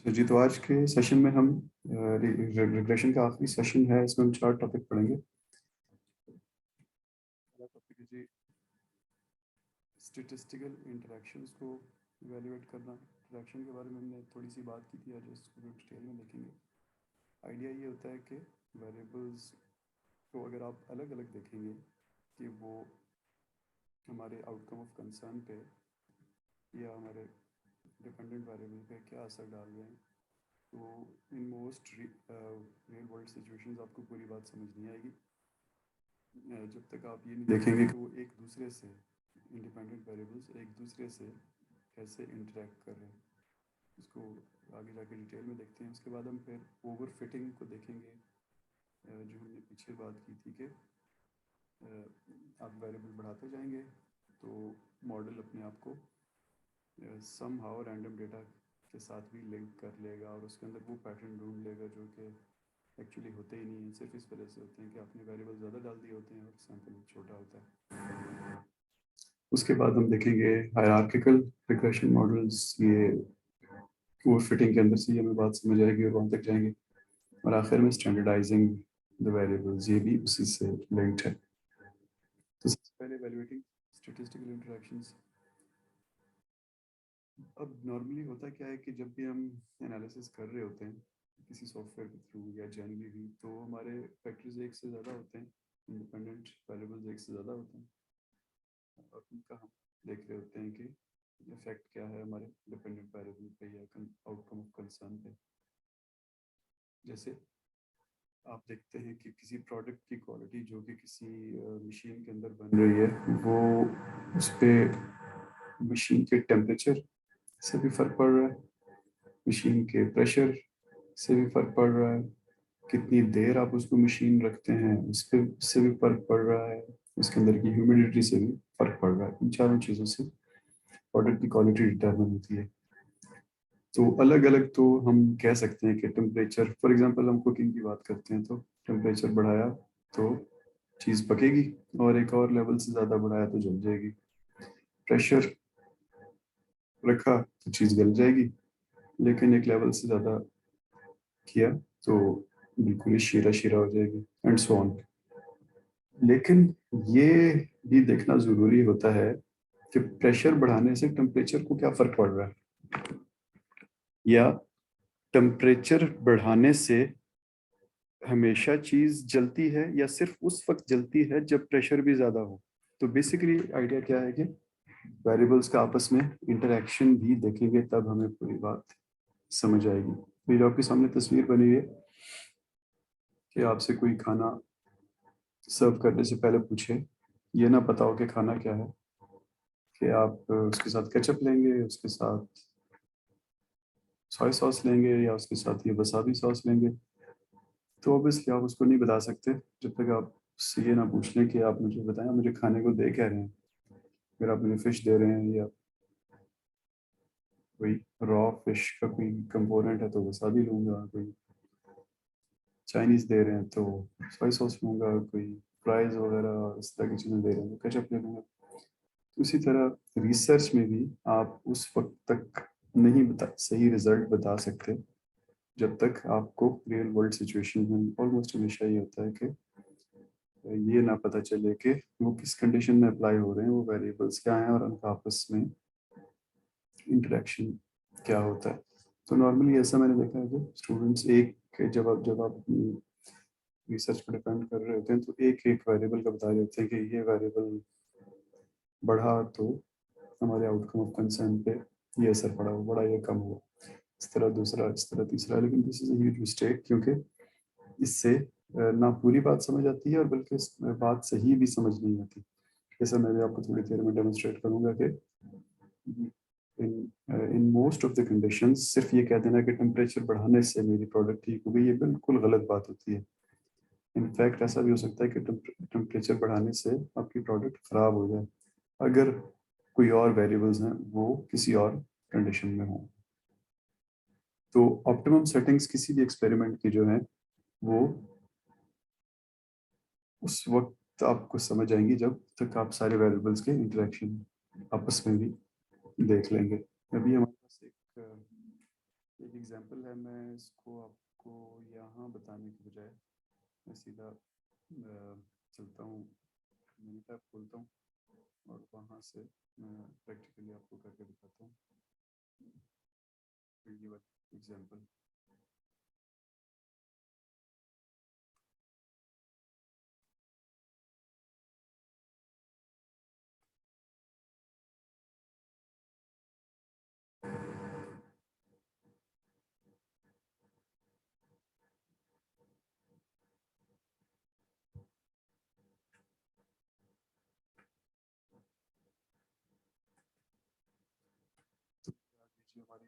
जी, तो आज के सेशन में हम रिग्रेशन का आखिरी सेशन है। इसमें हम 4 टॉपिक पढ़ेंगे। पहला टॉपिक है जी, स्टैटिस्टिकल इंटरैक्शंस को इवैल्यूएट करना। इंटरैक्शन के बारे में हमने थोड़ी सी बात की थी, आज इसको डिटेल में देखेंगे। आइडिया ये होता है कि वेरिएबल्स को अगर आप अलग अलग देखेंगे कि वो हमारे आउटकम ऑफ कंसर्न पे या हमारे डिपेंडेंट वेरिएबल पे क्या असर डाल रहे हैं, तो in most real world situations आपको पूरी बात समझ नहीं आएगी जब तक आप ये नहीं देखेंगे कि वो एक दूसरे से, इंडिपेंडेंट वेरिएबल्स एक दूसरे से कैसे इंटरेक्ट कर रहे हैं। इसको आगे जाके डिटेल में देखते हैं। उसके बाद हम फिर ओवर फिटिंग को देखेंगे, जो हमने पीछे बात की थी कि आप वेरिएबल बढ़ाते जाएंगे तो मॉडल अपने आप को सम हाउ रैंडम डेटा के साथ भी लिंक कर लेगा और उसके अंदर वो पैटर्न ढूंढ लेगा जो कि एक्चुअली होते ही नहीं है, सिर्फ इस वजह से होते हैं कि आपने वेरिएबल ज़्यादा डाल दिए होते हैं और सैंपल छोटा होता है। उसके बाद हम देखेंगे हायरार्किकल रिग्रेशन मॉडल्स। ये ओवर फिटिंग के अंदर से ही हमें बात समझ आएगी और वहाँ तक जाएंगे। और आखिर में स्टैंडर्डाइजिंग द वेरिएबल्स, ये भी उसी से लिंक्ड है। तो सबसे पहले इवैल्यूएटिंग स्टैटिस्टिकल इंटरैक्शंस। अब नॉर्मली होता क्या है कि जब भी हम एनालिसिस कर रहे होते हैं किसी सॉफ्टवेयर के थ्रू या जनरली भी, तो हमारे फैक्टर्स एक से ज़्यादा होते हैं, इंडिपेंडेंट वेरिएबल्स एक से ज़्यादा होते हैं और उनका हम देख रहे होते हैं कि इफेक्ट क्या है हमारे डिपेंडेंट वेरिएबल पे या आउटकम ऑफ कंसर्न पे। जैसे आप देखते हैं कि किसी प्रोडक्ट की क्वालिटी जो कि किसी मशीन के अंदर बन रही है, वो उस पर मशीन के टेम्परेचर से भी फर्क पड़ रहा है, मशीन के प्रेशर से भी फर्क पड़ रहा है, कितनी देर आप उसको मशीन रखते हैं उस पर से भी फर्क पड़ रहा है, उसके अंदर की ह्यूमिडिटी से भी फर्क पड़ रहा है। इन चारों चीज़ों से प्रोडक्ट की क्वालिटी डिटरमिन होती है। तो अलग अलग तो हम कह सकते हैं कि टेम्परेचर, फॉर एग्जांपल हम कुकिंग की बात करते हैं तो टेम्परेचर बढ़ाया तो चीज़ पकेगी और एक और लेवल से ज़्यादा बढ़ाया तो जल जाएगी। प्रेशर रखा तो चीज़ गल जाएगी, लेकिन एक लेवल से ज़्यादा किया तो बिल्कुल ही शीरा शीरा हो जाएगी, एंड सो ऑन। लेकिन ये भी देखना ज़रूरी होता है कि प्रेशर बढ़ाने से टेम्परेचर को क्या फ़र्क पड़ रहा है, या टेम्परेचर बढ़ाने से हमेशा चीज जलती है या सिर्फ उस वक्त जलती है जब प्रेशर भी ज्यादा हो। तो बेसिकली आइडिया क्या है कि वेरिएबल्स का आपस में इंटरेक्शन भी देखेंगे तब हमें पूरी बात समझ आएगी। तो ये आपके सामने तस्वीर बनी है कि आपसे कोई खाना सर्व करने से पहले पूछे, ये ना पता हो कि खाना क्या है, कि आप उसके साथ केचप लेंगे, उसके साथ सोया सॉस लेंगे या उसके साथ ये वसाबी सॉस लेंगे, तो ऑब्वियसली आप उसको नहीं बता सकते जब तक आप से ये ना पूछ लें कि आप मुझे बताएं मुझे खाने को दे क्या रहे हैं। अगर आप मुझे फिश दे रहे हैं या कोई रॉ फिश का कोई कंपोनेंट है तो वसाबी लूंगा, कोई चाइनीज दे रहे हैं तो सोया सॉस लूंगा, कोई फ्राइज वगैरह इस तरह की चीज़ें दे रहे हैं तो केचप ले लूंगा। तो इसी तरह रिसर्च में भी आप उस वक्त तक नहीं बता सही रिजल्ट बता सकते जब तक आपको रियल वर्ल्ड सिचुएशन में ऑलमोस्ट हमेशा ये होता है कि ये ना पता चले कि वो किस कंडीशन में अप्लाई हो रहे हैं, वो वेरिएबल्स क्या हैं और उनका आपस में इंटरेक्शन क्या होता है। तो नॉर्मली ऐसा मैंने देखा है कि स्टूडेंट्स एक जब आप अपनी रिसर्च पर डिपेंड कर रहे होते हैं तो एक एक वेरिएबल का बता रहे होते हैं कि ये वेरिएबल बढ़ा तो हमारे आउटकम ऑफ कंसर्न पे ये असर पड़ा, वो बड़ा, ये कम हुआ, इस तरह दूसरा, इस तरह तीसरा। लेकिन this is a huge mistake, क्योंकि इससे ना पूरी बात समझ आती है और बल्कि बात सही भी समझ नहीं आती। जैसा मैं भी आपको थोड़ी देर में डेमोन्स्ट्रेट करूंगा कि in most of the conditions सिर्फ ये कह देना कि टेम्परेचर बढ़ाने से मेरी प्रोडक्ट ठीक हो गई, ये बिल्कुल गलत बात होती है। इनफैक्ट ऐसा भी हो सकता है कि टेम्परेचर बढ़ाने से आपकी प्रोडक्ट खराब हो जाए अगर कोई और वेरिएबल्स हैं वो किसी और कंडीशन में हो। तो ऑप्टिमम सेटिंग्स किसी भी एक्सपेरिमेंट की जो है वो उस वक्त आपको समझ आएंगी जब तक आप सारे वेरिएबल्स के इंटरेक्शन आपस में भी देख लेंगे। अभी हमारे पास एक एक एग्जांपल है, मैं इसको आपको यहाँ बताने के बजाय मैं सीधा चलता हूँ, मिनी टैब खोलता हूँ और वहाँ से मैं प्रैक्टिकली आपको करके दिखाता हूँ ये वाला एग्जांपल। तो हमारी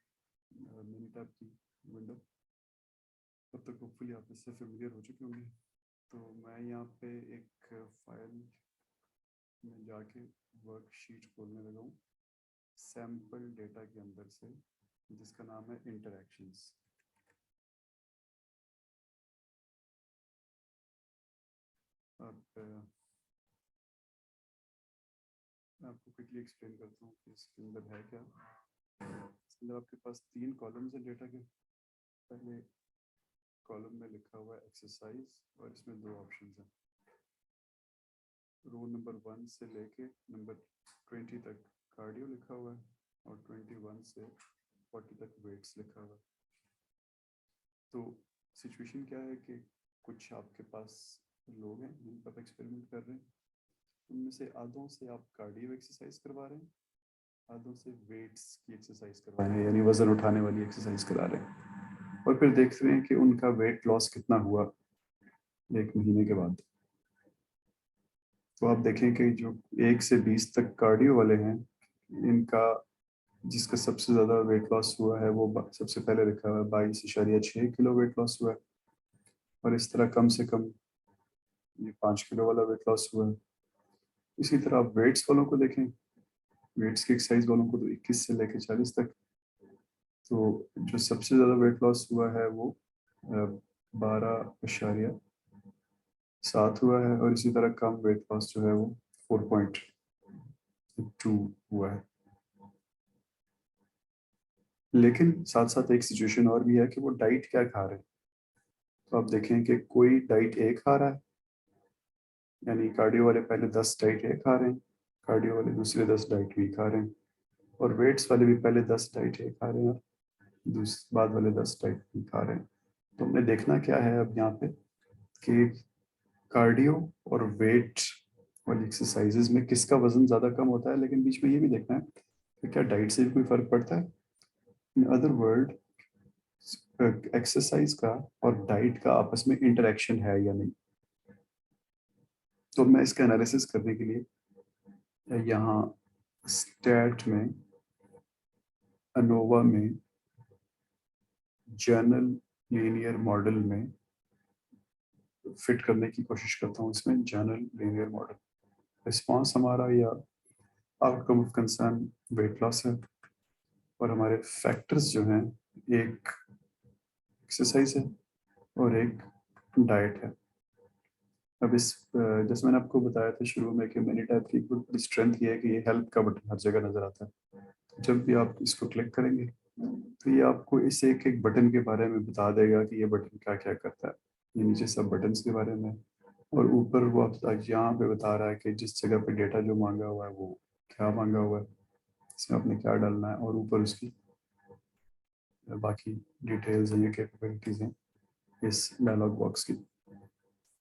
मिनी टैब की विंडो, तब तक होपफुली आप इससे फेमिलियर हो चुके होंगे। तो मैं यहाँ पे एक फाइल में जाके वर्कशीट खोलने लगा हूँ सैम्पल डेटा के अंदर से, जिसका नाम है इंटरैक्शंस। अब मैं आपको क्विकली एक्सप्लेन करता हूँ कि इसके अंदर है क्या। इसके अंदर आपके पास 3 कॉलम्स हैं डेटा के। पहले कॉलम में लिखा हुआ है एक्सरसाइज और इसमें 2 ऑप्शंस हैं। रो नंबर 1 से लेके नंबर 20 तक कार्डियो लिखा हुआ है और 21 से 40 तक वेट्स लिखा हुआ है। तो सिचुएशन क्या है कि कुछ आपके पास लोग हैं जिन पर एक्सपेरिमेंट कर रहे हैं, उनमें से आधों से आप कार्डियो एक्सरसाइज करवा रहे हैं, आधों से वेट्स की एक्सरसाइज करवा रहे हैं, यानी वजन उठाने वाली एक्सरसाइज करा रहे हैं। और फिर देख रहे हैं कि उनका वेट लॉस कितना हुआ 1 महीने के बाद। तो आप देखें कि जो 1 से 20 तक कार्डियो वाले हैं, इनका जिसका सबसे ज़्यादा वेट लॉस हुआ है वो सबसे पहले लिखा हुआ है 22.6 किलो वेट लॉस हुआ है। और इस तरह कम से कम ये 5 किलो वाला वेट लॉस हुआ है। इसी तरह आप वेट्स वालों को देखें, वेट्स की एक्सरसाइज वालों को तो 21 से लेकर 40 तक। तो जो सबसे ज़्यादा वेट लॉस हुआ है वो 12.7 हुआ है, और इसी तरह कम वेट लॉस जो है वो 4.2 हुआ है। लेकिन साथ साथ एक सिचुएशन और भी है कि वो डाइट क्या खा रहे हैं। तो आप देखें कि कोई डाइट ए खा रहा है, यानी कार्डियो वाले पहले 10 डाइट ए खा रहे हैं, कार्डियो वाले दूसरे 10 डाइट बी खा रहे हैं, और वेट्स वाले भी पहले 10 डाइट ए खा रहे हैं और बाद वाले 10 डाइट बी खा रहे हैं। तो हमें देखना क्या है अब यहाँ पे कि कार्डियो और वेट वाली एक्सरसाइजेज में किसका वजन ज़्यादा कम होता है, लेकिन बीच में ये भी देखना है कि क्या डाइट से भी कोई फर्क पड़ता है। इन अदर वर्ड, एक्सरसाइज का और डाइट का आपस में इंटरेक्शन है या नहीं। तो मैं इसका एनालिसिस करने के लिए यहाँ स्टैट में, अनोवा में, जर्नल लीनियर मॉडल में फिट करने की कोशिश करता हूँ। इसमें जर्नल लीनियर मॉडल रिस्पॉन्स हमारा या outcome of concern weight loss है, और हमारे फैक्टर्स जो हैं एक एक्सरसाइज है और एक डाइट है। अब इस जैसे मैंने आपको बताया था शुरू में कि मिनी टैब की बड़ी स्ट्रेंथ ये है कि ये हेल्प का बटन हर जगह नजर आता है। जब भी आप इसको क्लिक करेंगे तो ये आपको इस एक एक बटन के बारे में बता देगा कि ये बटन क्या क्या करता है। ये नीचे सब बटन्स के बारे में, और ऊपर वो आप यहाँ पे बता रहा है कि जिस जगह पे डेटा जो मांगा हुआ है वो क्या मांगा हुआ है, इसमें आपने क्या डालना है, और ऊपर उसकी बाकी डिटेल्स हैं, कैपेबिलिटीज़ हैं इस डायलॉग बॉक्स की।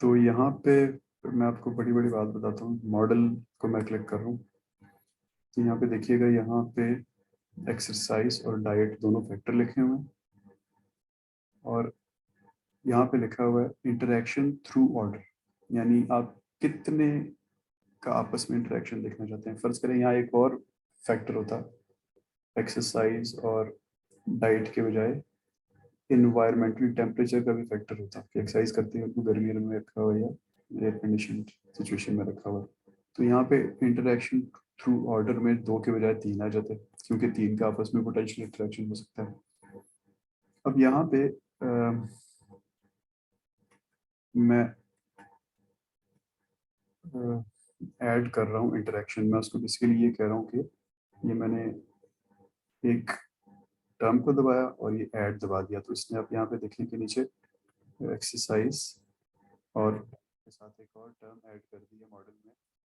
तो यहाँ पे मैं आपको बड़ी बड़ी बात बताता हूँ। मॉडल को मैं क्लिक कर रहा हूँ तो यहाँ पे देखिएगा, यहाँ पे एक्सरसाइज और डाइट दोनों फैक्टर लिखे हुए हैं, और यहाँ पे लिखा हुआ है इंटरेक्शन थ्रू ऑर्डर, यानी आप कितने का आपस में इंटरेक्शन देखना चाहते हैं। फर्ज करें यहाँ एक और फैक्टर होता, एक्सरसाइज और डाइट के बजाय इन्वायरमेंटल टेम्परेचर का भी फैक्टर होता है कि एक्सरसाइज करते हैं उनको गर्मी में रखा हुआ या एयर कंडीशन सिचुएशन में रखा हुआ। तो यहाँ पे इंटरेक्शन थ्रू ऑर्डर में 2 के बजाय 3 आ जाते हैं, क्योंकि 3 का आपस में पोटेंशियल इंटरेक्शन हो सकता है। अब यहाँ पे मैं ऐड कर रहा हूँ इंटरेक्शन। मैं उसको बेसिकली ये कह रहा हूँ कि ये मैंने एक टर्म को दबाया और ये ऐड दबा दिया, तो इसने आप यहाँ पे देखें कि नीचे एक्सरसाइज और के साथ एक और टर्म ऐड कर दी है मॉडल में,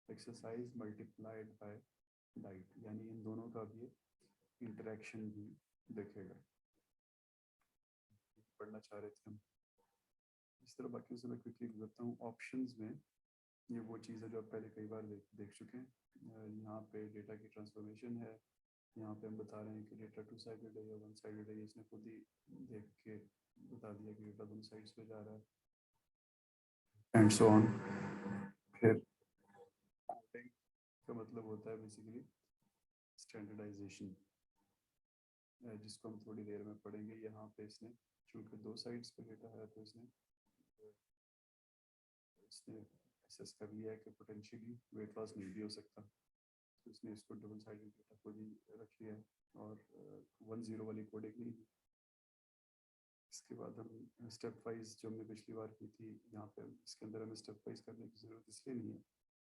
एक्सरसाइज मल्टीप्लाइड बाय डाइट, यानी इन दोनों का भी इंटरेक्शन भी देखेगा। पढ़ना चाह रहे थे हम इस तरह, बाकी से मैं क्विकली गुजरता हूँ। ऑप्शंस में ये वो चीज़ है जो आप पहले कई बार देख चुके हैं। यहाँ पे डेटा की ट्रांसफॉर्मेशन है, यहाँ पे हम बता रहे हैं कि डेटा टू साइडेड है या वन साइडेड है, इसने खुद ही देख के बता दिया कि डेटा दोनों साइड्स पे जा रहा है, एंड सो ऑन। फिर कोडिंग का मतलब होता है बेसिकली स्टैंडर्डाइजेशन, जिसको हम थोड़ी देर में पढ़ेंगे। यहाँ पे इसने चूँकि दो साइड्स पे डेटा है तो इसने एसेस कर लिया है कि पोटेंशियली वेट लॉस नहीं भी हो सकता, तो इसने इसको डबल साइडेड डेटा को भी रख लिया है और 1-0 वाली कोडिंग नहीं है। इसके बाद हम स्टेप वाइज जो हमने पिछली बार की थी, यहाँ पे इसके अंदर हमें स्टेप वाइज करने की ज़रूरत इसलिए नहीं है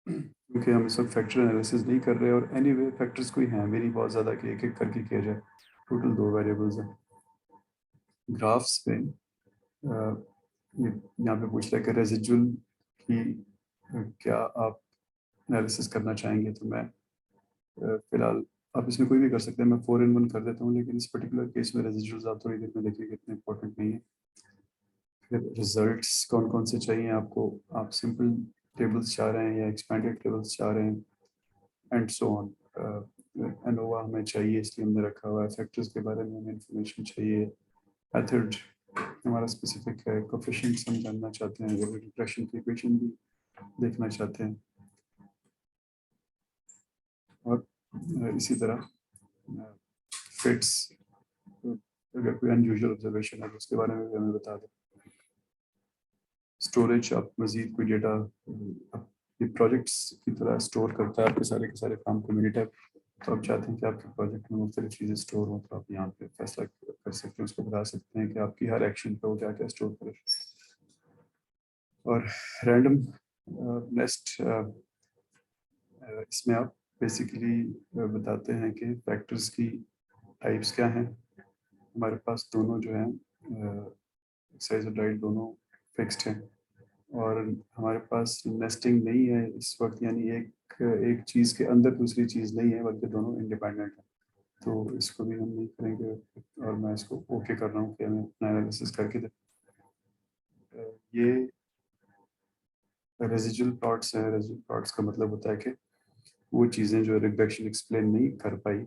क्योंकि हम इस वक्त फैक्टर एनालिसिस नहीं कर रहे, और एनीवे फैक्टर्स कोई हैं भी नहीं बहुत ज़्यादा कि एक एक करके किया जाए। टोटल 2 वेरिएबल्स हैं। ग्राफ्स पे यहाँ पे पूछ रहा है कि रेजिजुअल की क्या आप एनालिसिस करना चाहेंगे, तो मैं फिलहाल आप इसमें कोई भी कर सकते हैं, मैं 4-in-1 कर देता हूँ, लेकिन इस पर्टिकुलर केस में रेजिजुअल्स आप थोड़ी देर में देखिए कितने इंपॉर्टेंट नहीं है। फिर रिजल्ट्स कौन कौन से चाहिए आपको, आप सिंपल टेबल्स चाह रहे हैं या एक्सपेंडेड टेबल्स चाह रहे हैं, एंड सो ऑन। एनोवा हमें चाहिए इसलिए हमने रखा हुआ है, फैक्टर्स के बारे में हमें इंफॉर्मेशन चाहिए, मेथड हमारा स्पेसिफिक है, कोफिशिएंट्स हम जानना चाहते हैं, रिग्रेशन की इक्वेशन भी देखना चाहते हैं, और इसी तरह फिट्स, अगर कोई अनयूजुअल ऑब्जर्वेशन है तो उसके बारे में भी हमें बता दें। स्टोरेज, आप मजीद कोई डेटा ये प्रोजेक्ट्स की तरह स्टोर करता है आपके सारे के सारे काम को मिनीटैब, तो आप चाहते हैं कि आपके प्रोजेक्ट में मुख्तलिफ चीज़ें स्टोर हो, तो आप यहाँ पे फैसला कर सकते हैं, उसको बता सकते हैं कि आपकी हर एक्शन पे वो क्या क्या स्टोर करे। और रैंडम नेस्ट, इसमें आप बेसिकली बताते हैं कि फैक्टर्स की टाइप्स क्या हैं। हमारे पास दोनों जो हैं एक्सरसाइज और डाइट दोनों फिक्स्ड हैं, और हमारे पास नेस्टिंग नहीं है इस वक्त, यानी एक एक चीज़ के अंदर दूसरी चीज़ नहीं है, बल्कि दोनों इंडिपेंडेंट हैं। तो इसको भी हम नहीं करेंगे, और मैं इसको ओके कर रहा हूँ कि हमें अपना एनालिसिस करके दे। ये रेजिजुअल प्लॉट्स हैं। रेजिजुअल प्लॉट्स का मतलब होता है कि वो चीज़ें जो रिग्रेशन एक्सप्लेन नहीं कर पाई,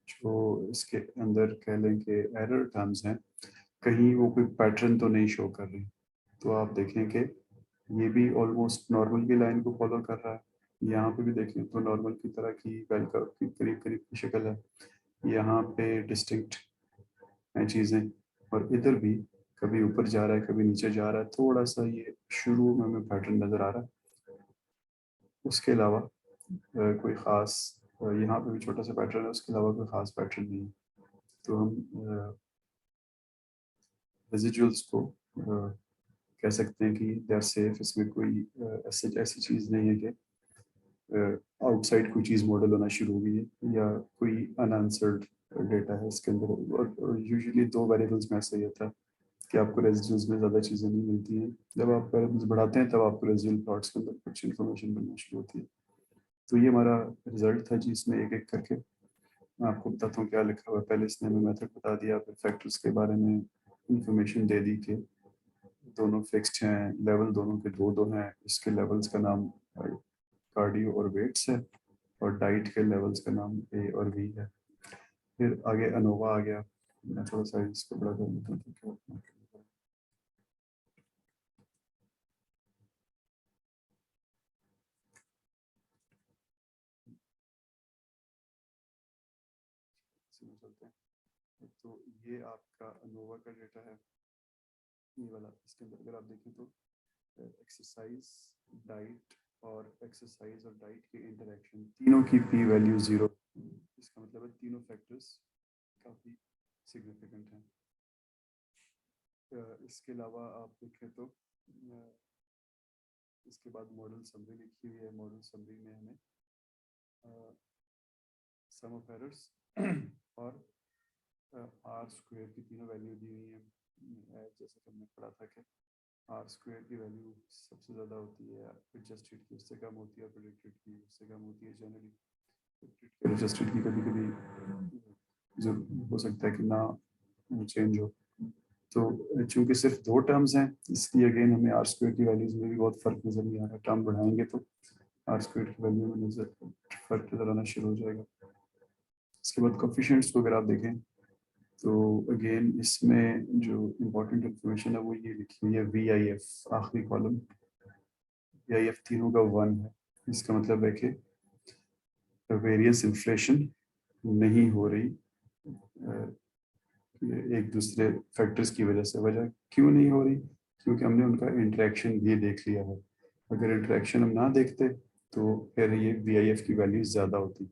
जो इसके अंदर कह लें कि एरर टर्म्स हैं, कहीं वो कोई पैटर्न तो नहीं शो कर रही, तो आप देखें कि ये भी ऑलमोस्ट नॉर्मल की लाइन को फॉलो कर रहा है। यहाँ पे भी देखें तो नॉर्मल की तरह की बेल कर्व की करीब करीब की शक्ल है, यहाँ पे डिस्टिंक्ट हैं चीज़ें, और इधर भी कभी ऊपर जा रहा है कभी नीचे जा रहा है, थोड़ा सा ये शुरू में हमें पैटर्न नज़र आ रहा है। उसके अलावा कोई ख़ास, यहाँ पे भी छोटा सा पैटर्न है, उसके अलावा कोई ख़ास पैटर्न नहीं है। तो हम रेजिजुअल्स को कह सकते हैं कि दे आर सेफ, इसमें कोई ऐसी ऐसी चीज़ नहीं है कि आउटसाइड कोई चीज़ मॉडल होना शुरू हुई है या कोई अनआंसर्ड डेटा है इसके अंदर। और यूजुअली 2 वेरिएबल्स में ऐसा ही होता है कि आपको रेजिडुअल्स में ज़्यादा चीज़ें नहीं मिलती हैं, जब आप वेरिएबल्स बढ़ाते हैं तब आपको रेजिडुअल प्लॉट्स के अंदर कुछ इन्फॉर्मेशन मिलना शुरू होती है। तो ये हमारा रिजल्ट था जी, इसमें एक एक करके मैं आपको बताता हूँ क्या लिखा हुआ है। पहले इसने हमें मेथड बता दिया, फिर फैक्टर्स के बारे में इंफॉर्मेशन दे दी कि दोनों फिक्स्ड हैं, लेवल दोनों के दो दो हैं, इसके लेवल्स का नाम कार्डियो और वेट्स है, और डाइट के लेवल्स का नाम ए और बी है। फिर आगे अनोवा आ गया, मैं थोड़ा सा इसको बड़ा कर देता हूँ। चलते हैं, तो ये आपका अनोवा का डेटा है, ये वाला। इसके अंदर अगर आप देखें तो एक्सरसाइज, डाइट और एक्सरसाइज और डाइट की इंटरेक्शन तीनों की पी वैल्यू 0, इसका मतलब है तीनों फैक्टर्स काफ़ी सिग्निफिकेंट हैं। इसके अलावा आप देखें तो इसके बाद मॉडल समरी लिखी हुई है। मॉडल समरी में हमें सम ऑफ एरर्स और आर स्क्वायर की तीनों वैल्यू दी हुई हैं, जैसे कि हमने पढ़ा था कि आर स्क्वायर की वैल्यू सबसे ज़्यादा होती है एडजस्टेड की, उससे कम होती है प्रेडिक्टेड की, उससे कम होती है जनरली। एडजस्टेड की कभी कभी जो हो सकता है कि ना चेंज हो। तो चूंकि सिर्फ दो टर्म्स हैं, इसलिए अगेन हमें आर स्क्वायर की वैल्यूज में भी बहुत फर्क नजर नहीं आ रहा। टर्म बढ़ाएंगे तो आर स्क्वायर की वैल्यू में नजर फर्क नजर आना शुरू हो जाएगा। इसके बाद कोफिशिएंट्स को अगर आप देखें तो अगेन इसमें जो इम्पोर्टेंट इंफॉर्मेशन है वो ये लिखी हुई है वी आई एफ, आखिरी कॉलम वी आई एफ तीनों का 1 है। इसका मतलब है कि वेरियस इन्फ्लेशन नहीं हो रही एक दूसरे फैक्टर्स की वजह से। वजह क्यों नहीं हो रही? क्योंकि हमने उनका इंटरेक्शन भी देख लिया है। अगर इंटरेक्शन हम ना देखते तो फिर ये वी आई एफ की वैल्यू ज़्यादा होती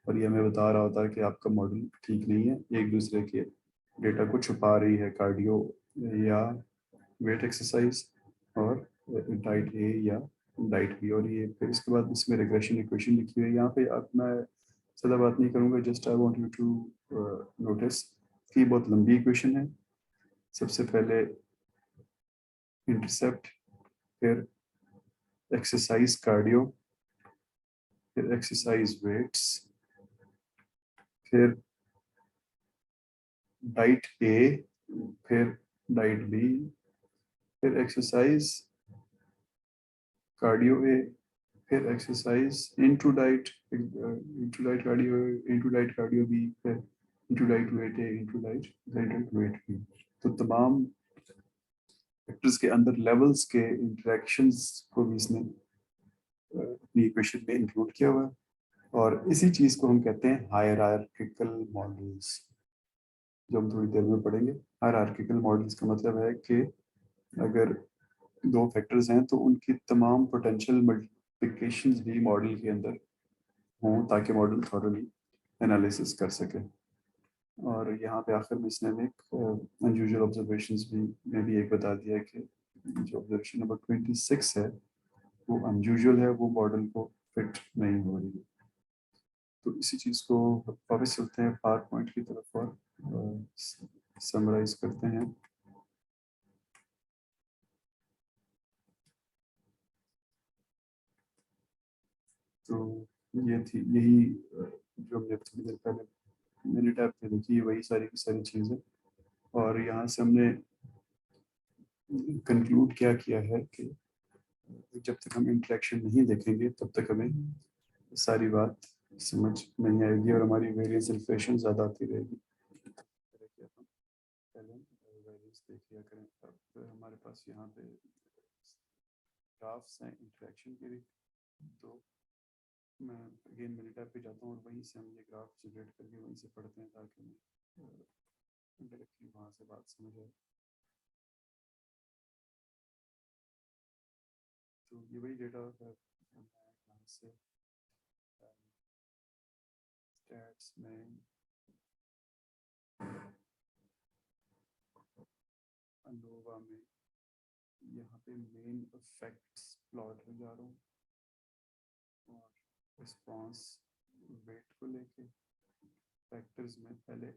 और ये हमें बता रहा होता है कि आपका मॉडल ठीक नहीं है, एक दूसरे के डेटा को छुपा रही है, कार्डियो या वेट एक्सरसाइज और डाइट ए या डाइट बी। और ये फिर इसके बाद इसमें रिग्रेशन इक्वेशन लिखी हुई है यहाँ पे। अब मैं ज़्यादा बात नहीं करूँगा, just I want you to notice कि बहुत लंबी इक्वेशन है। सबसे पहले इंटरसेप्ट, फिर एक्सरसाइज कार्डियो, फिर एक्सरसाइज वेट्स, फिर डाइट ए, फिर डाइट बी, फिर एक्सरसाइज कार्डियो ए, फिर exercise into diet cardio, into diet cardio B, फिर into diet weight A, into diet weight B. तो तमाम फैक्टर्स के अंदर लेवल्स के इंटरेक्शंस को भी इसने अपनी इक्वेशन में इंक्लूड किया हुआ है। और इसी चीज को हम कहते हैं हायरार्किकल मॉडल्स, जो हम थोड़ी देर में पढ़ेंगे। हायरार्किकल मॉडल्स का मतलब है कि अगर दो फैक्टर्स हैं तो उनकी तमाम पोटेंशियल मल्टीप्लिकेशंस भी मॉडल के अंदर हों ताकि मॉडल थॉरली एनालिसिस कर सके। और यहाँ पे आखिर में इसने एक अनयूजुअल ऑब्जर्वेशंस भी में भी एक बता दिया कि जो ऑब्जर्वेशन नंबर 26 है वो अनयूजुअल है, वो मॉडल को फिट नहीं हो रही है। तो इसी चीज़ को वापस चलते हैं पावर पॉइंट की तरफ और समराइज करते हैं। तो ये थी यही जो हमने थोड़ी देर पहले मैंने टैब पे देखी, वही सारी की सारी चीज़ें। और यहाँ से हमने कंक्लूड क्या किया है कि जब तक हम इंटरेक्शन नहीं देखेंगे तब तक हमें सारी बात समझ नहीं आएगी और हमारी वेरियस इन्फ्लेशन ज़्यादा आती रहेगी। पहले वेरियस देख लिया करें। अब हमारे पास यहाँ पे ग्राफ्स हैं इंटरेक्शन के भी। तो मैं अगेन मेरे टैब पे जाता हूँ और वहीं से हम ये ग्राफ जनरेट करके वहीं से पढ़ते हैं ताकि डायरेक्टली वहाँ से बात समझ आए। तो ये वही डेटा है, मैं यहाँ से स्टैट्स में अनोवा में यहाँ पे मेन इफेक्ट्स प्लॉट में जा रहा हूँ और रिस्पॉन्स वेट को लेके फैक्टर्स में पहले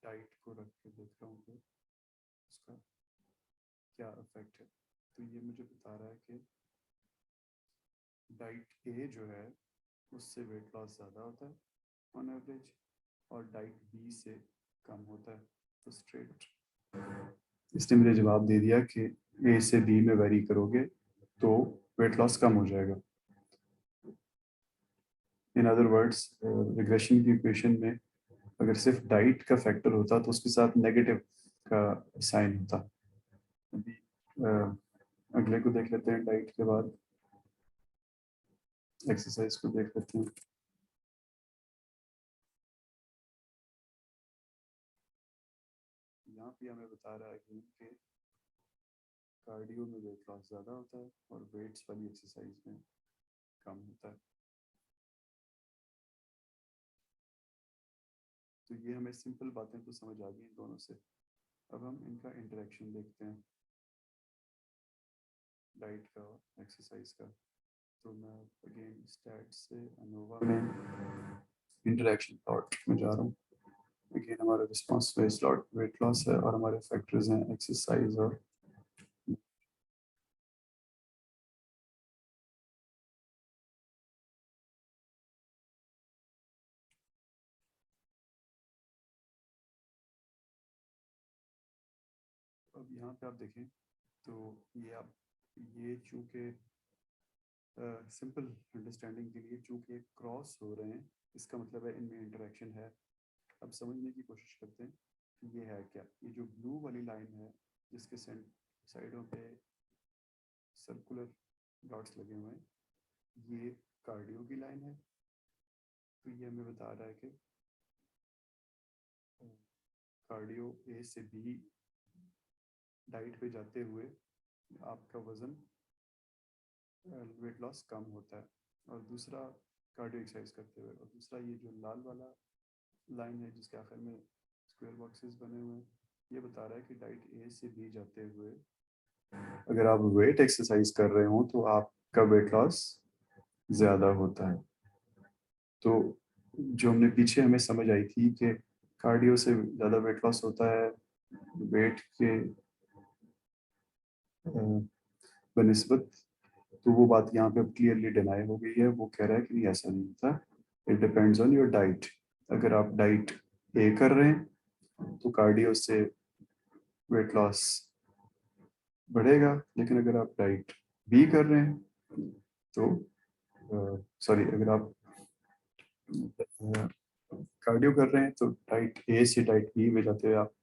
डाइट को रख के देख रहा हूँ कि उसका क्या इफेक्ट है। तो ये मुझे बता रहा है कि डाइट ए जो है उससे वेट लॉस ज़्यादा होता है ऑन एवरेज और डाइट बी से कम होता है। तो स्ट्रेट इसने मुझे जवाब दे दिया कि ए से बी में वेरी करोगे तो वेट लॉस कम हो जाएगा। इन अदर वर्ड्स रिग्रेशन की इक्वेशन में अगर सिर्फ डाइट का फैक्टर होता तो उसके साथ नेगेटिव का साइन होता। अभी अगले को देख लेते हैं, डाइट के बाद एक्सरसाइज को देख लेते हैं। यहाँ पे हमें बता रहा है कि कार्डियो में वेट लॉस ज़्यादा होता है और वेट्स वाली एक्सरसाइज में कम होता है। तो ये हमें सिंपल बातें तो समझ आ गई इन दोनों से। अब हम इनका इंटरेक्शन देखते हैं, डाइट का और एक्सरसाइज का। तो मैं अगेन स्टैट से अनोवा में इंटरेक्शन प्लॉट में जा रहा हूँ। अगेन हमारा रिस्पॉन्स बेस्ड वेट लॉस है और हमारे फैक्टर्स हैं एक्सरसाइज और अब यहाँ पे आप देखें तो ये चूँकि सिंपल अंडरस्टैंडिंग के लिए चूँकि क्रॉस हो रहे हैं, इसका मतलब है इनमें इंटरेक्शन है। अब समझने की कोशिश करते हैं कि ये है क्या। ये जो ब्लू वाली लाइन है जिसके साइडों पे सर्कुलर डॉट्स लगे हुए हैं, ये कार्डियो की लाइन है। तो ये हमें बता रहा है कि कार्डियो ए से बी डाइट पे जाते हुए आपका वज़न वेट लॉस कम होता है, और दूसरा कार्डियो एक्सरसाइज करते हुए, और दूसरा ये जो लाल वाला लाइन है जिसके आखिर में स्क्वायर बॉक्सेस बने हुए हैं, ये बता रहा है कि डाइट ए से बी जाते हुए अगर आप वेट एक्सरसाइज कर रहे हो तो आपका वेट लॉस ज़्यादा होता है। तो जो हमने पीछे हमें समझ आई थी कि कार्डियो से ज़्यादा वेट लॉस होता है वेट के बनिस्बत, तो वो बात यहाँ पे क्लियरली डिनाई हो गई है। वो कह रहा है कि नहीं, ऐसा नहीं होता, it depends on your diet. अगर आप डाइट ए कर रहे हैं तो कार्डियो से वेट लॉस बढ़ेगा, लेकिन अगर आप डाइट बी कर रहे हैं तो सॉरी अगर आप कार्डियो कर रहे हैं तो डाइट ए से डाइट बी में जाते हुए आप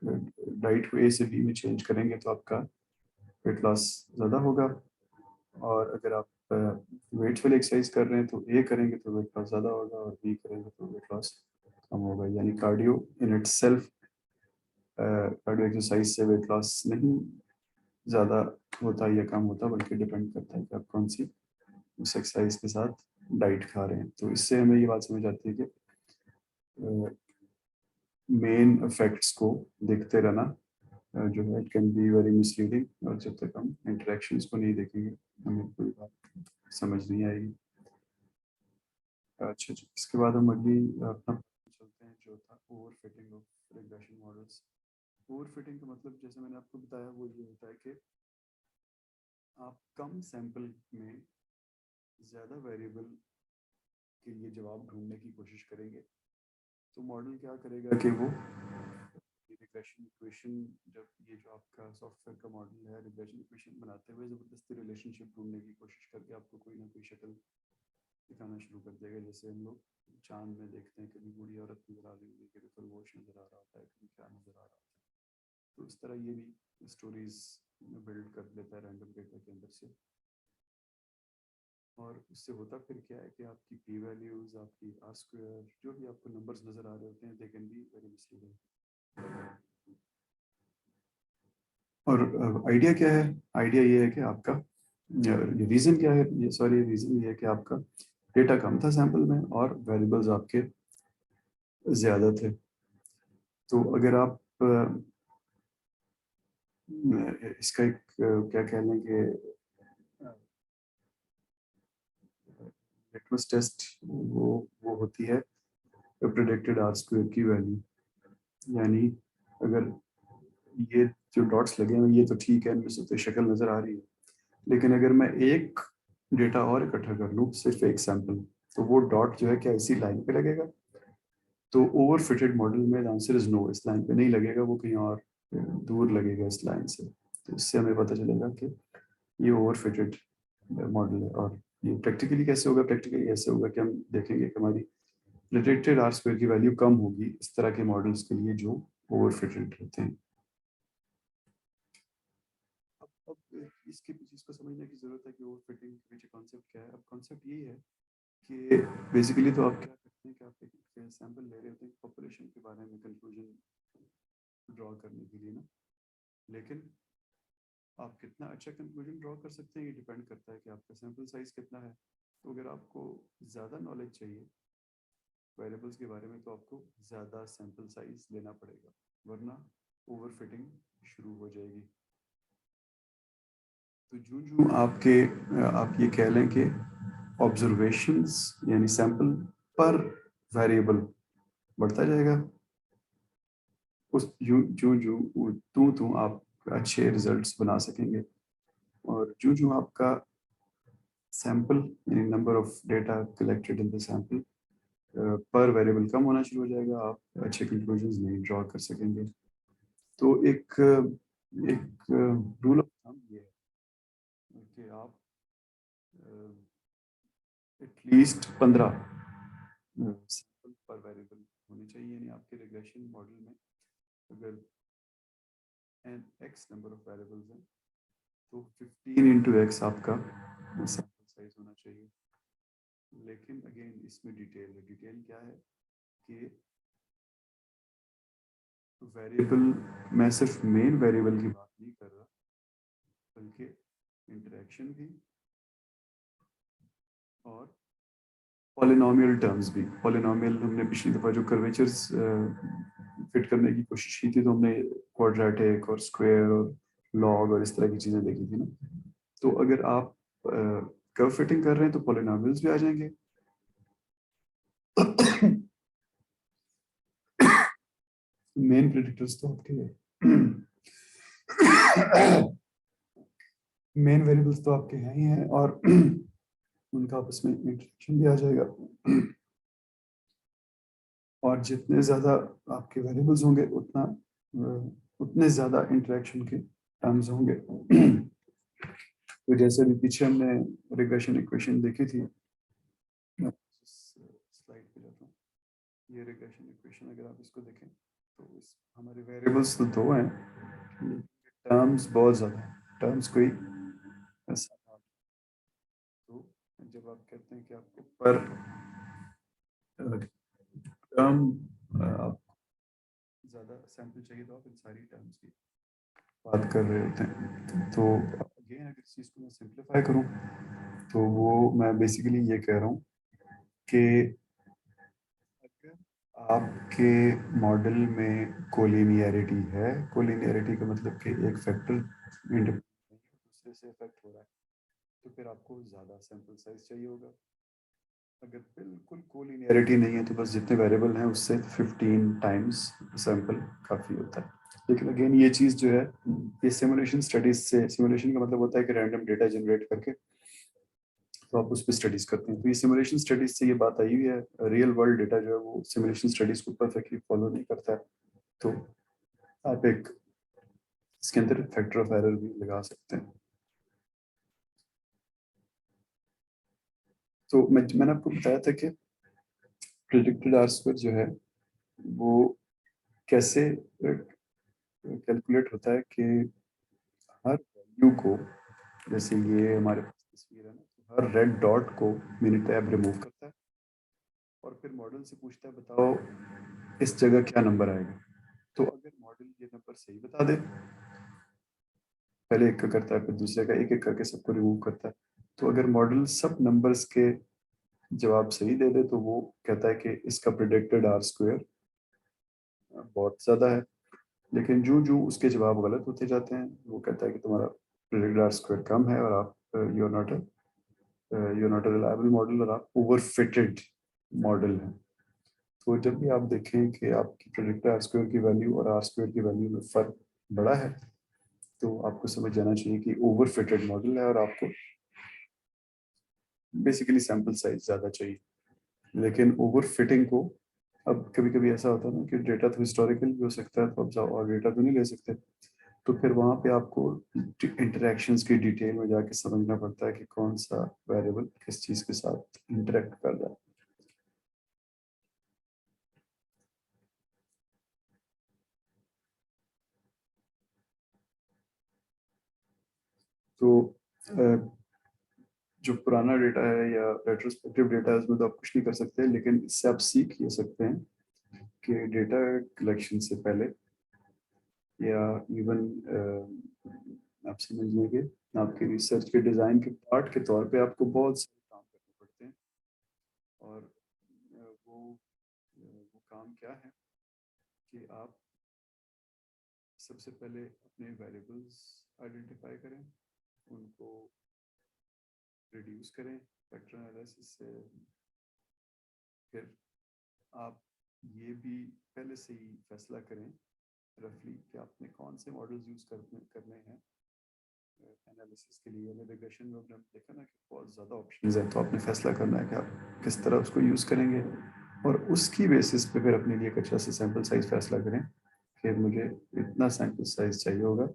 डाइट को ए से बी में चेंज करेंगे तो आपका वेट लॉस ज़्यादा होगा। और अगर आप वेट वाली एक्सरसाइज कर रहे हैं तो ए करेंगे तो वेट लॉस ज़्यादा होगा, और बी करेंगे तो वेट लॉस कम होगा। यानी cardio in it self, cardio exercise से वेट लॉस नहीं ज़्यादा होता या कम होता, बल्कि डिपेंड करता है कि आप कौन सी उस एक्सरसाइज के साथ डाइट खा रहे हैं। तो इससे हमें ये बात समझ आती है कि मेन इफेक्ट्स को देखते रहना जो है it can be very misleading, और जब तक हम इंटरेक्शंस को नहीं देखेंगे हमें कोई बात समझ नहीं आएगी। अच्छा जी, इसके बाद हम अगली अपना चलते हैं जो था over fitting of regression models. Over fitting का मतलब जैसे मैंने आपको बताया वो ये होता है कि आप कम सैंपल में ज़्यादा वेरिएबल के लिए जवाब ढूंढने की कोशिश करेंगे। तो मॉडल क्या करेगा कि वो रिग्रेशन इक्वेशन, जब ये जो आपका सॉफ्टवेयर का मॉडल है रिग्रेशन इक्वेशन बनाते हुए ज़बरदस्ती रिलेशनशिप ढूंढने की कोशिश करके आपको कोई ना कोई शक्ल दिखाना शुरू कर देगा। जैसे हम लोग चांद में देखते हैं, कभी बूढ़ी औरत नजर आ रही होगी, कभी खरगोश नजर आ रहा होता है, कभी क्या नजर आ रहा होता है। तो इस तरह ये भी स्टोरीज बिल्ड कर लेता है रैंडम डेटा के अंदर से। और उससे होता फिर क्या है कि आपकी पी वैल्यूज, आपकी आर स्क्वायर, जो भी आपको नंबर्स नजर आ रहे होते हैं, they can be very misleading. और आइडिया क्या है? आइडिया ये है कि आपका रीज़न क्या है, ये सॉरी रीज़न ये है कि आपका डेटा कम था सैंपल में और वेरिएबल्स आपके ज़्यादा थे। तो अगर आप इसका एक क्या कह लें कि लिटमस टेस्ट वो होती है प्रेडिक्टेड आर स्क्वायर की वैल्यू। यानी अगर ये जो डॉट्स लगे हैं ये तो ठीक है, इनमें से तो शक्ल नज़र आ रही है, लेकिन अगर मैं एक डेटा और इकट्ठा कर लूँ, सिर्फ एक सैंपल, तो वो डॉट जो है क्या इसी लाइन पे लगेगा? तो ओवर फिटेड मॉडल में आंसर इज नो, इस लाइन पे नहीं लगेगा, वो कहीं और दूर लगेगा इस लाइन से। तो इससे हमें पता चलेगा कि ये ओवर फिटेड मॉडल है। और ये प्रैक्टिकली कैसे होगा? प्रैक्टिकली ऐसे होगा कि हम देखेंगे कि हमारी प्रेडिक्टेड आर स्क्वायर की वैल्यू कम होगी इस तरह के मॉडल्स के लिए जो ओवर फिटेड रहते हैं। अब इसके पीछे इसको समझने की जरूरत है कि ओवर फिटिंग के पीछे कॉन्सेप्ट क्या है। अब कॉन्सेप्ट यही है कि बेसिकली तो आप क्या करते हैं कि आप एक सैंपल ले रहे होते हैं पॉपुलेशन के बारे में कंक्लूजन ड्रॉ करने के लिए ना, लेकिन आप कितना अच्छा कंक्लूजन ड्रॉ कर सकते हैं ये डिपेंड करता है कि आपका सैंपल साइज कितना है। तो अगर आपको ज़्यादा नॉलेज चाहिए वेरिएबल्स के बारे में तो आपको ज़्यादा सैंपल साइज लेना पड़ेगा, वरना ओवर फिटिंग शुरू हो जाएगी। तो जूं जूं आप ये कह लें कि ऑब्जर्वेशंस यानी सैंपल पर वेरिएबल बढ़ता जाएगा। उस जो जो जो तू आप अच्छे रिजल्ट्स बना सकेंगे। और जो आपका सैंपल यानी number of data collected in the sample पर वेरिएबल कम होना शुरू हो जाएगा, आप अच्छे कंक्लूजन्स नहीं ड्रॉ कर सकेंगे। तो एक एक रूल ऑफ थंब ये है कि आप एटलीस्ट 15 सैंपल पर वेरिएबल होने चाहिए, यानी आपके रिग्रेशन मॉडल में अगर N X number of variables हैं तो 15 इंटू एक्स आपका सैंपल साइज होना चाहिए। लेकिन अगेन इसमें डिटेल है। डिटेल क्या है कि वेरिएबल, मैं सिर्फ मेन वेरिएबल की बात नहीं कर रहा, बल्कि इंटरेक्शन भी और पॉलिनोमियल टर्म्स भी। पॉलिनोमियल हमने पिछली दफ़ा जो कर्वेचर्स फिट करने की कोशिश की थी, तो हमने क्वाड्रेटिक और स्क्वायर और लॉग और इस तरह की चीज़ें देखी थी ना। तो अगर आप कर्व फिटिंग कर रहे हैं तो पॉलिनोमियल्स भी आ जाएंगे। मेन प्रेडिक्टर्स तो आपके मेन वेरिएबल्स तो आपके हैं ही हैं, और उनका आपस में इंटरेक्शन भी आ जाएगा। और जितने ज़्यादा आपके वेरिएबल्स होंगे उतने ज़्यादा इंटरेक्शन के टर्म्स होंगे। तो जैसे भी पीछे हमने रिग्रेशन इक्वेशन देखी थी, स्लाइड पे जाता हूँ। ये रिग्रेशन इक्वेशन अगर आप इसको देखें तो इस हमारे वेरिएबल्स तो दो हैं, टर्म्स बहुत ज़्यादा हैं। टर्म्स कोई ऐसा, तो जब आप कहते हैं कि आपको पर टर्म आप ज़्यादा सैंपल चाहिए, तो आप इन सारी टर्म्स की बात कर रहे होते हैं। तो अगेन अगर इस चीज़ को मैं सिंप्लीफाई करूं तो वो मैं बेसिकली ये कह रहा हूँ कि अगर आपके मॉडल में कोलिनियरिटी है, कोलिनियरिटी का मतलब कि एक फैक्टर दूसरे से इफेक्ट हो रहा है, तो फिर आपको ज़्यादा सैंपल साइज चाहिए होगा। अगर बिल्कुल कोलिनियरिटी नहीं है तो बस जितने वेरिएबल हैं उससे 15 टाइम्स सैंपल काफ़ी होता है। लेकिन अगेन ये चीज़ जो है, ये सिमुलेशन स्टडीज से, सिमुलेशन का मतलब होता है कि रैंडम डेटा जनरेट करके तो आप उस पर स्टडीज करते हैं। तो ये सिमुलेशन स्टडीज से ये बात आई हुई है। रियल वर्ल्ड डेटा जो है वो सिमुलेशन स्टडीज को परफेक्टली फॉलो नहीं करता है। तो आप एक इसके अंदर फैक्टर ऑफ एरर भी लगा सकते हैं। तो मैंने आपको बताया था कि प्रिडिक्टेड आर स्क्वायर जो है वो कैसे कैलकुलेट होता है कि हर वैल्यू को, जैसे ये हमारे पास तस्वीर है ना, तो हर रेड डॉट को मिनिटैब रिमूव करता है और फिर मॉडल से पूछता है बताओ इस जगह क्या नंबर आएगा। तो अगर मॉडल ये नंबर सही बता दे, पहले एक का करता है फिर दूसरे का, एक एक करके सबको रिमूव करता है। तो अगर मॉडल सब नंबर्स के जवाब सही दे दे तो वो कहता है कि इसका प्रिडिक्टेड आर स्क्वायर बहुत ज़्यादा है। लेकिन जो जो उसके जवाब गलत होते जाते हैं वो कहता है कि तुम्हारा प्रिडिक्टेड आर स्क्वायर कम है और आप you are not a reliable model और आप ओवर फिटेड मॉडल हैं। तो जब भी आप देखें कि आपकी प्रेडिक्टेड आर स्क्वायर की वैल्यू और आर स्क्वायर की वैल्यू में फर्क बड़ा है, तो आपको समझ जाना चाहिए कि ओवर फिटेड मॉडल है और आपको बेसिकली सैंपल साइज ज़्यादा चाहिए। लेकिन ओवर फिटिंग को, अब कभी कभी ऐसा होता है ना कि डेटा तो हिस्टोरिकल भी हो सकता है, तो आप जाओ और डेटा तो नहीं ले सकते, तो फिर वहाँ पे आपको इंटरेक्शंस की डिटेल में जाके समझना पड़ता है कि कौन सा वेरिएबल किस चीज़ के साथ इंटरेक्ट कर रहा है। तो जो पुराना डेटा है या रेट्रोस्पेक्टिव डेटा है उसमें तो आप कुछ नहीं कर सकते, लेकिन इससे आप सीख ये सकते हैं कि डेटा कलेक्शन से पहले या इवन आप समझ लेंगे आपके रिसर्च के डिज़ाइन के पार्ट के तौर पे आपको बहुत सारे काम करने पड़ते हैं। और वो काम क्या है कि आप सबसे पहले अपने वेरिएबल्स आइडेंटिफाई करें, उनको रिड्यूस करें फैक्टर एनालिसिस से, फिर आप ये भी पहले से ही फैसला करें रफली कि आपने कौन से मॉडल्स यूज़ करने हैं एनालिसिस के लिए। रिग्रेशन में हमने देखा ना कि बहुत ज़्यादा ऑप्शंस हैं, तो आपने फैसला करना है कि आप किस तरह उसको यूज़ करेंगे और उसकी बेसिस पे फिर अपने लिए एक अच्छा सा सैम्पल साइज फैसला करें कि मुझे इतना सैम्पल साइज चाहिए होगा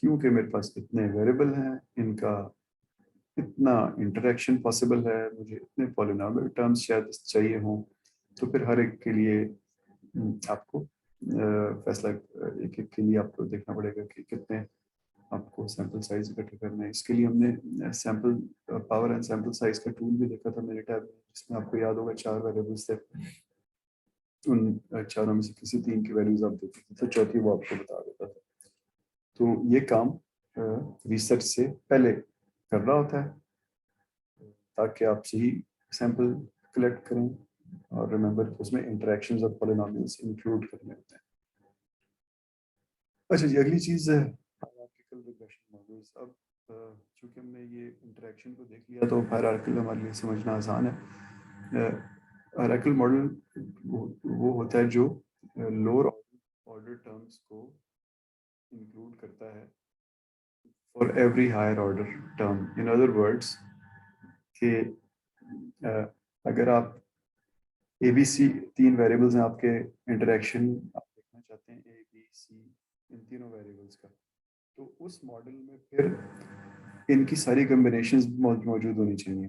क्योंकि मेरे पास इतने वेरिएबल हैं, इनका इतना इंटरेक्शन पॉसिबल है, मुझे इतने पॉलिनॉमियल टर्म्स शायद चाहिए हों। तो फिर हर एक के लिए आपको फैसला एक एक के लिए आपको देखना पड़ेगा कि कितने आपको सैंपल साइज इकट्ठे करना है। इसके लिए हमने sample power and sample size का टूल भी देखा था मेरे टैब में, जिसमें आपको याद होगा 4 वेरिएबल्स थे, उन चारों में से किसी 3 की वैल्यूज आप देते थे तो चौथी वो आपको बता देता था। तो ये काम रिसर्च से पहले करना होता है ताकि आप सही सैंपल कलेक्ट करें और रिमेंबर उसमें इंटरेक्शंस और पॉलिनॉमियल्स इंक्लूड करने होते हैं। अच्छा जी, अगली चीज़ है हायरार्किकल रिग्रेशन मॉडल्स। अब चूंकि हमने ये इंटरेक्शन को देख लिया तो हायरार्किकल हमारे लिए समझना आसान है। हायरार्किकल मॉडल वो होता है जो लोअर ऑर्डर टर्म्स को इंक्लूड करता है for every higher order term. In other words कि अगर आप ए बी सी 3 वेरिएबल्स हैं आपके, इंटरेक्शन आप देखना चाहते हैं ए बी सी इन तीनों वेरिएबल्स का, तो उस मॉडल में फिर इनकी सारी कम्बिनेशंस मौजूद होनी चाहिए।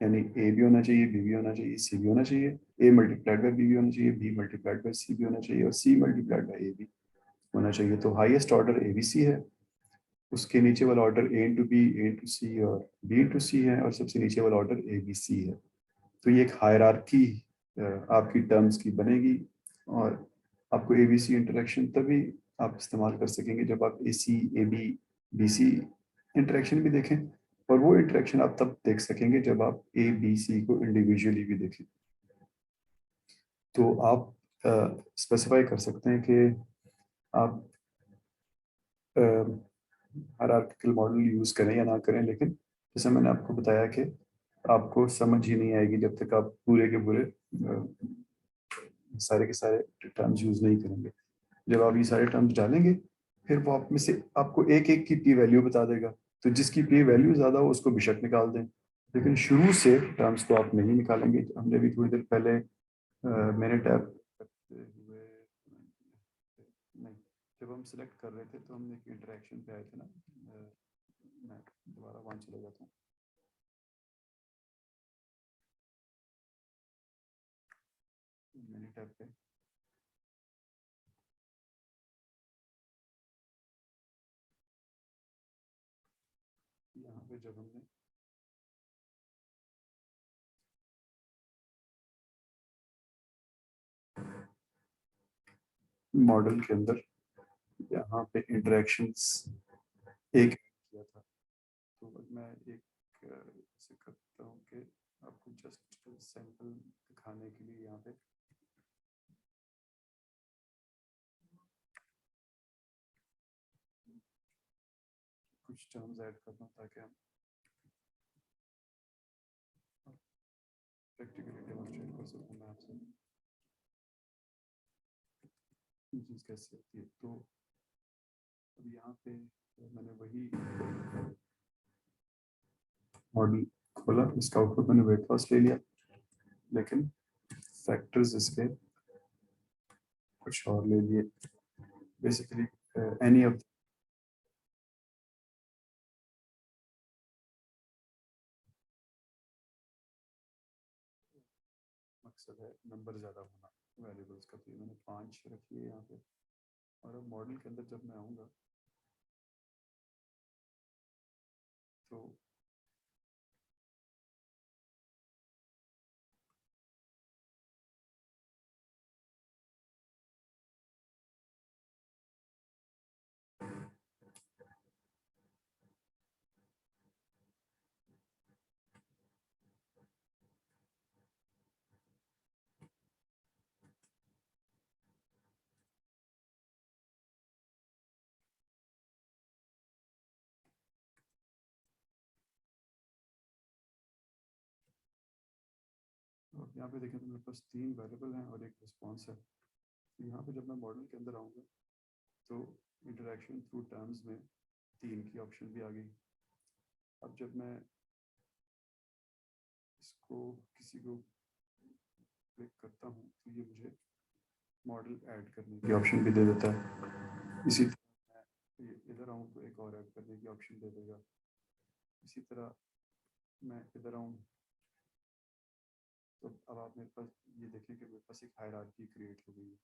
यानी ए भी होना चाहिए, बी भी होना चाहिए, सी भी होना चाहिए, ए मल्टीप्लाइड बाय बी भी होना चाहिए, बी मल्टीप्लाइड बाय सी भी होना चाहिए और सी मल्टीप्लाइड बाय ए भी होना चाहिए। तो highest order A B C है, उसके नीचे वाला order A into B, A into C और बी इंटू सी है और सबसे नीचे वाला ऑर्डर ए बी सी है। तो ये एक हायरार्की आपकी टर्म्स की बनेगी और आपको ए बी सी इंटरेक्शन तभी आप इस्तेमाल कर सकेंगे जब आप A C A B B C interaction भी देखें, और वो इंटरेक्शन आप तब देख सकेंगे जब आप ए बी सी को इंडिविजुअली भी देखें। तो आप स्पेसिफाई कर सकते हैं कि आप हायरार्किकल मॉडल यूज़ करें या ना करें, लेकिन जैसे मैंने आपको बताया कि आपको समझ ही नहीं आएगी जब तक आप पूरे के पूरे सारे के सारे टर्म्स यूज़ नहीं करेंगे। जब आप ये सारे टर्म्स डालेंगे फिर वो आप में से आपको एक एक की पी वैल्यू बता देगा, तो जिसकी पी वैल्यू ज़्यादा हो उसको बेशक निकाल दें, लेकिन शुरू से टर्म्स को आप नहीं निकालेंगे। हमने भी थोड़ी देर पहले मैंने टैब करते हुए नहीं, जब हम सिलेक्ट कर रहे थे तो हमने एक इंटरेक्शन पे आए थे ना। मैं दोबारा वहाँ चले जाता हूँ। मैंने टैब पे यहाँ पे जब हमने मॉडल के अंदर यहाँ पे इंटरेक्शंस एक किया था, तो मैं एक ऐसे करता हूँ कि आपको जस्ट सैंपल दिखाने के लिए यहाँ पे कुछ टर्म्स ऐड करता हूँ ताकि हम प्रैक्टिकली डेमोन्स्ट्रेट कर सकूँ मैं आपसे ये चीज़ कैसे होती है। तो अब यहाँ पे मैंने वही मॉडल खोला, इसका आउटपुट मैंने वेट लॉस ले लिया, लेकिन फैक्टर्स इसके कुछ और ले लिए। बेसिकली एनी ऑफ मकसद है नंबर ज़्यादा होना वेरिएबल्स का, तो ये मैंने 5 रखी है यहाँ पे। और अब मॉडल के अंदर जब मैं आऊँगा तो अब यहाँ पे देखें तो मेरे पास 3 वेरिएबल हैं और एक रिस्पॉन्स है। तो यहाँ पे जब मैं मॉडल के अंदर आऊँगा तो इंटरेक्शन थ्रू टर्म्स में 3 की ऑप्शन भी आ गई। अब जब मैं इसको किसी को क्लिक करता हूँ तो ये मुझे मॉडल ऐड करने की ऑप्शन भी दे देता है। इसी तरह मैं इधर आऊँ तो एक और ऐड करने की ऑप्शन दे देगा। इसी तरह मैं इधर आऊँ तो अब आप मेरे पास ये देखें कि मेरे पास एक हायरार्की क्रिएट हो गई है।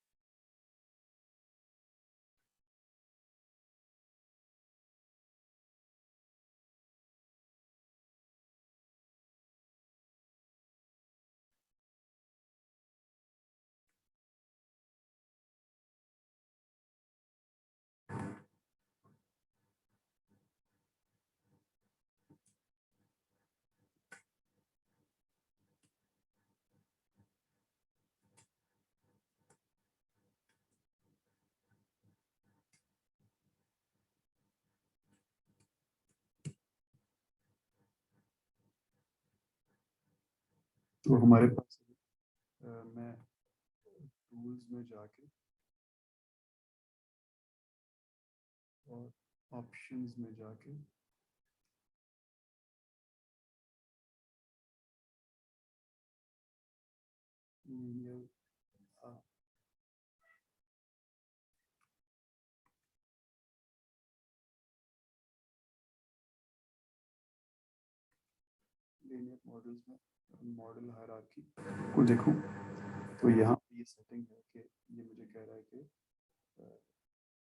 तो हमारे पास मैं टूल्स में जाके और ऑप्शंस में जाके ये लीनियर मॉडल्स में मॉडल हायरार्की को देखूं तो यहाँ ये सेटिंग है कि ये मुझे कह रहा है कि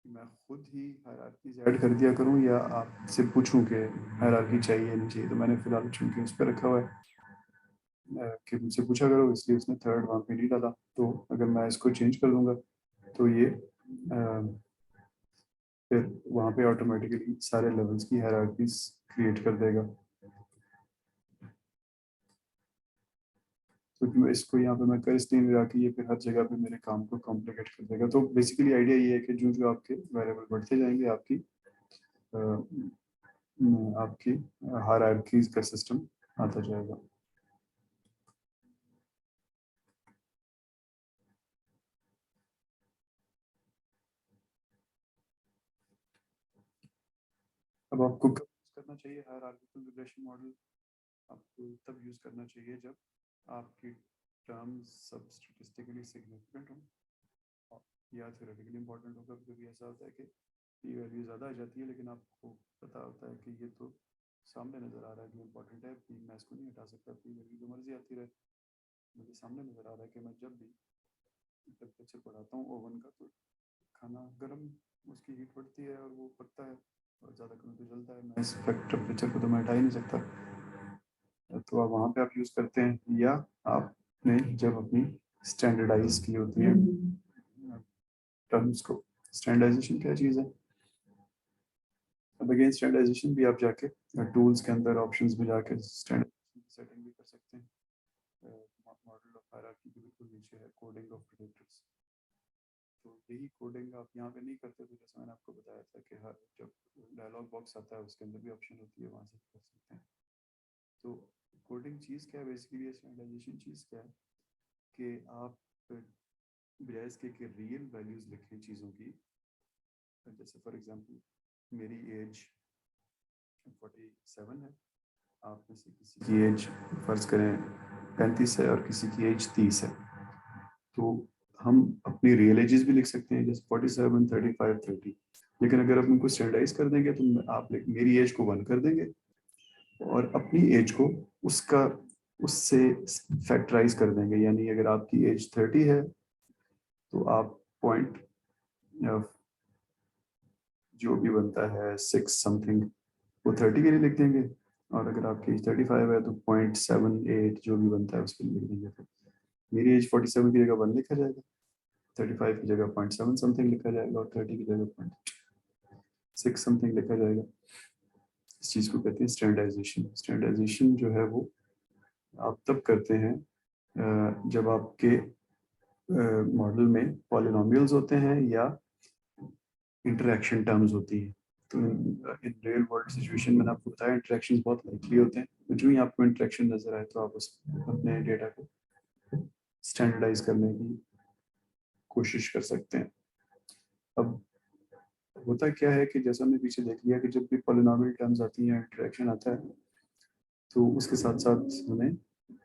मैं खुद ही हायरार्कीज ऐड कर दिया करूं या आपसे पूछूं कि हायरार्की चाहिए या नहीं चाहिए। तो मैंने फिलहाल चूंकि उस पर रखा हुआ है कि मुझसे पूछा करो, इसलिए उसने थर्ड वहाँ पे नहीं डाला। तो अगर मैं इसको चेंज कर दूंगा तो ये फिर वहाँ पे ऑटोमेटिकली सारे लेवल्स की हायरार्कीज क्रिएट कर देगा। क्योंकि मैं इसको यहाँ पे मैं कर इसलिए नहीं रहा कि ये फिर हर जगह पे मेरे काम को कॉम्प्लिकेट कर देगा। तो बेसिकली आइडिया ये है कि जो जो आपके वेरिएबल बढ़ते जाएंगे आपकी हायरार्कीज का सिस्टम आता जाएगा। अब आपको कब यूज करना चाहिए हायरार्किकल रिग्रेशन मॉडल? आपको तब यूज करना चाहिए जब आपकी टर्म्स सब स्टैटिस्टिकली सिग्निफिकेंट हो या थ्योरेटिकली इंपॉर्टेंट हो। कभी कभी ऐसा होता है कि पी वैल्यू ज़्यादा आ जाती है लेकिन आपको पता होता है कि ये तो सामने नज़र आ रहा है कि इंपॉर्टेंट है, पी मैं इसको नहीं हटा सकता, पी वैल्यू जो मर्जी आती रहे, मुझे सामने नज़र आ रहा है कि मैं जब भी टेम्परेचर बढ़ाता हूँ ओवन का तो खाना गर्म उसकी हीट बढ़ती है और वो पकता है और ज़्यादा कम तो जलता है। मैं इस टेम्परेचर को तो मैं हटा ही नहीं सकता। तो आप वहाँ पे आप यूज़ करते हैं या आपने जब अपनी स्टैंडर्डाइज की होती है टर्म्स को। स्टैंडर्डाइजेशन क्या चीज़ है? अब अगेन स्टैंडर्डाइजेशन भी आप जाके टूल्स के अंदर ऑप्शंस में जाके स्टैंडर्डाइजेशन की सेटिंग भी कर सकते हैं। मॉडल ऑफ हायरार्की के बिल्कुल नीचे है कोडिंग ऑफ प्रेडिक्टर्स। तो यही कोडिंग आप यहाँ पे नहीं करते तो जैसे मैंने आपको बताया था कि हर जब डायलॉग बॉक्स आता है उसके अंदर भी ऑप्शन होती है, वहाँ से कर सकते हैं। तो कोडिंग चीज़ क्या है बेसिकली, स्टैंडर्डाइजेशन चीज़ क्या है कि आप बजाय इसके कि रियल वैल्यूज़ लिखें चीज़ों की, जैसे फॉर एग्जांपल मेरी एज 47 है, आप में से किसी की एज फर्ज करें 35 है और किसी की एज 30 है, तो हम अपनी रियल एजेस भी लिख सकते हैं जैसे 47, 35, 30। लेकिन अगर आप उनको स्टैंडर्डाइज कर देंगे तो आप मेरी एज को 1 कर देंगे और अपनी एज को उसका उससे फैक्टराइज कर देंगे। यानी अगर आपकी एज 30 है तो आप पॉइंट जो भी बनता है 6 समथिंग वो 30 के लिए लिख देंगे, और अगर आपकी एज 35 है तो 0.78 जो भी बनता है उसके लिए लिख देंगे। फिर मेरी एज 47 की जगह 1 लिखा जाएगा, 35 की जगह 0.7 समथिंग लिखा जाएगा और 30 की जगह 0.6 समथिंग लिखा जाएगा। इस चीज़ को कहते हैं स्टैंडर्डाइजेशन। स्टैंडर्डाइजेशन जो है वो आप तब करते हैं जब आपके मॉडल में पॉलिनोमियल्स होते हैं या इंटरेक्शन टर्म्स होती है। तो इन रियल वर्ल्ड सिचुएशन में आपको बताया इंटरेक्शंस बहुत लाइकली होते हैं, तो जो ही आपको इंटरेक्शन नजर आए तो आप उस अपने डेटा को स्टैंडर्डाइज करने की कोशिश कर सकते हैं। अब होता क्या है कि जैसा हमने पीछे देख लिया कि जब भी पॉलिनॉमियल टर्म्स आती हैं, इंटरेक्शन आता है, तो उसके साथ साथ हमें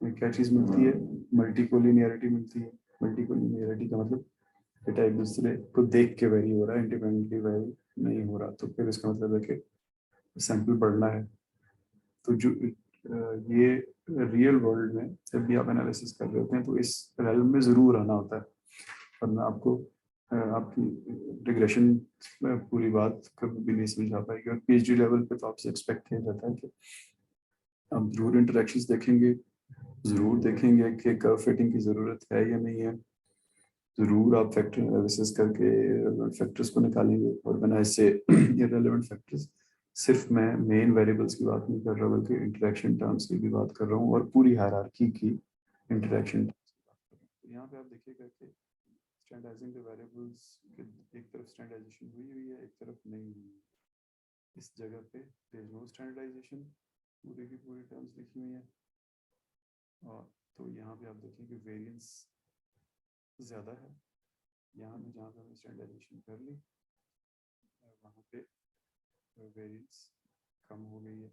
क्या चीज़ मिलती है, मल्टीकोलिनियरिटी मिलती है। मल्टीकोलिनियरिटी का मतलब डेटा एक दूसरे को देख के वेरी हो रहा है, इंडिपेंडेंटली वेरी नहीं हो रहा, तो फिर इसका मतलब है कि सैंपल बढ़ना है। तो जो ये रियल वर्ल्ड में जब भी आप एनालिसिस कर रहे होते हैं तो इस रेलम में ज़रूर आना होता है, वरना आपको आपकी रिग्रेशन पूरी बात कभी भी नहीं समझा पाएगी। और पीएचडी लेवल पे तो आपसे एक्सपेक्ट किया जाता है कि आप जरूर इंटरेक्शंस देखेंगे, ज़रूर देखेंगे कि कर्व फिटिंग की ज़रूरत है या नहीं है, ज़रूर आप फैक्टर एनालिसिस करके रेलेवेंट फैक्टर्स को निकालेंगे। और बिना इससे ये रेलेवेंट फैक्टर्स, सिर्फ मैं मेन वेरिएबल्स की बात नहीं कर रहा बल्कि इंटरेक्शन टर्म्स की भी बात कर रहा हूँ, और पूरी हायरार्की की इंटरेक्शन टर्म्स की बात कर रहा हूँ। तो यहाँ पे आप देखिएगा कि स्टैंडर्डाइजिंग द वेरिएबल्स एक तरफ स्टैंडर्डाइजेशन हुई हुई है, एक तरफ नहीं हुई है। इस जगह पे देयर इज नो स्टैंडर्डाइजेशन, पूरी की पूरी टर्म्स लिखी हुई है। और तो यहाँ पे आप देखें कि वेरिएंस ज़्यादा है। यहाँ पे जहाँ पे हमने स्टैंडर्डाइजेशन कर ली, वहाँ पे वेरिएंस कम हो गई है।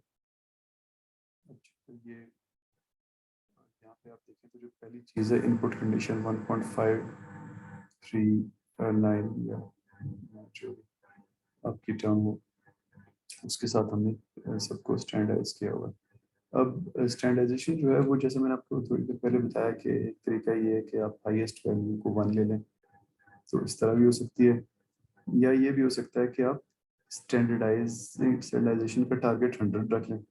अच्छा, तो ये यहाँ पे आप देखें तो जो पहली चीज़ है इनपुट कंडीशन 1.539 या जो आपकी टर्म हो, उसके साथ हमने सबको स्टैंडर्डाइज किया हुआ। अब स्टैंडर्डाइजेशन जो है वो, जैसे मैंने आपको थोड़ी देर पहले बताया कि एक तरीका ये है कि आप हाईएस्ट वैल्यू को 1 ले लें, तो इस तरह भी हो सकती है। या ये भी हो सकता है कि आप स्टैंडर्डाइजेशन का टारगेट 100 रख लें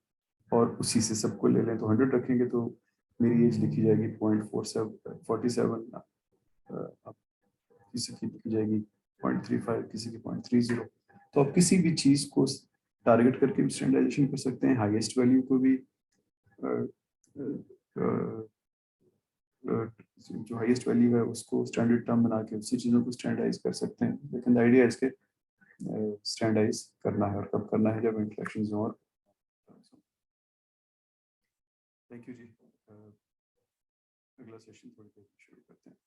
और उसी से सबको ले लें। तो 100 रखेंगे तो मेरी एज लिखी जाएगी 0.47, आप किसी की लिखी जाएगी 0.35, किसी की 0.30। तो आप किसी भी चीज़ को टारगेट करके भी स्टैंडर्डाइजेशन कर सकते हैं, हाईएस्ट वैल्यू को भी जो हाईएस्ट वैल्यू है उसको स्टैंडर्ड टर्म बना के उसी चीज़ों को स्टैंडर्डाइज कर सकते हैं। लेकिन आइडिया इसके स्टैंडर्डाइज करना है, और कब करना है, जब इंटरेक्शन हो। और थैंक यू जी। अगला सेशन थोड़ी देर शुरू करते हैं।